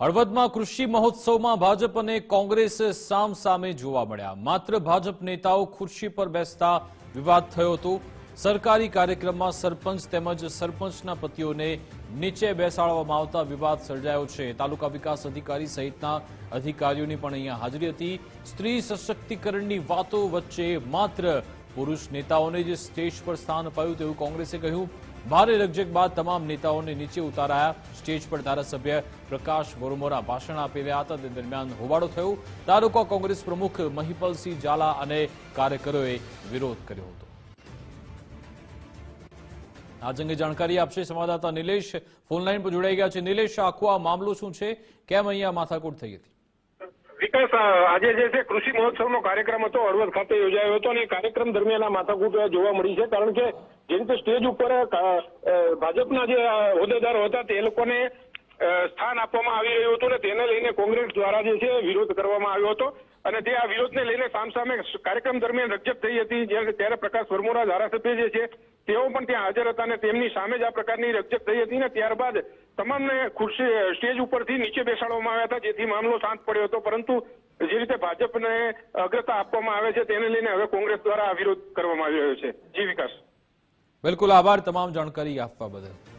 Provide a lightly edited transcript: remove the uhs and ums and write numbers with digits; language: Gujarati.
હળવદમાં કૃષિ મહોત્સવમાં ભાજપ અને કોંગ્રેસ સામસામે જોવા મળ્યા। માત્ર ભાજપ નેતાઓ ખુરશી પર બેસતા વિવાદ થયો હતો। સરકારી કાર્યક્રમમાં સરપંચ તેમજ સરપંચના પતિઓને નીચે બેસાડવામાં આવતા વિવાદ સર્જાયો છે। તાલુકા વિકાસ અધિકારી સહિતના અધિકારીઓની પણ અહીંયા હાજરી હતી। સ્ત્રી સશક્તિકરણની વાતો વચ્ચે માત્ર પુરુષ નેતાઓને જ સ્ટેજ પર સ્થાન અપાયું તેવું કોંગ્રેસે કહ્યું। ભારે રકઝક બાદ તમામ નેતાઓને નીચે ઉતારાયા। સ્ટેજ પર ધારાસભ્ય પ્રકાશ વોરોમોરા ભાષણ આપી રહ્યા હતા। તે દરમિયાન હોબાળો થયો। તાલુકા કોંગ્રેસ પ્રમુખ મહિપલસિંહ ઝાલા અને કાર્યકરોએ વિરોધ કર્યો હતો। આ અંગે જાણકારી આપશે સંવાદદાતા નિલેશ ફોનલાઈન પર જોડાઈ ગયા છે। નિલેશ, આખો આ મામલો શું છે, કેમ અહીંયા માથાકૂટ થઈ હતી? વિકાસ, આજે જે છે કૃષિ મહોત્સવનો કાર્યક્રમ હતો, હળવદ ખાતે યોજાયો હતો અને કાર્યક્રમ દરમિયાન આ માથાકૂટ જોવા મળી છે। કારણ કે જે રીતે સ્ટેજ ઉપર ભાજપના જે હોદ્દેદારો હતા તે લોકોને સ્થાન આપવામાં આવી રહ્યું હતું ને તેને લઈને કોંગ્રેસ દ્વારા જે છે વિરોધ કરવામાં આવ્યો હતો અને તે આ વિરોધને લઈને સામસામે કાર્યક્રમ દરમિયાન રકઝક થઈ હતી। ત્યારે પ્રકાશ વોરોમોરા ધારાસભ્ય જે છે તેઓ પણ ત્યાં હાજર હતા અને તેમની સામે જ આ પ્રકારની રકઝક થઈ હતી ને ત્યારબાદ તમામને ખુરશી સ્ટેજ ઉપરથી નીચે બેસાડવામાં આવ્યા હતા, જેથી મામલો શાંત પડ્યો હતો। પરંતુ જે રીતે ભાજપને અગ્રતા આપવામાં આવે છે તેને લઈને હવે કોંગ્રેસ દ્વારા વિરોધ કરવામાં આવી રહ્યો છે। જી વિકાસ। બિલકુલ, આભાર તમામ જાણકારી આપવા બદલ।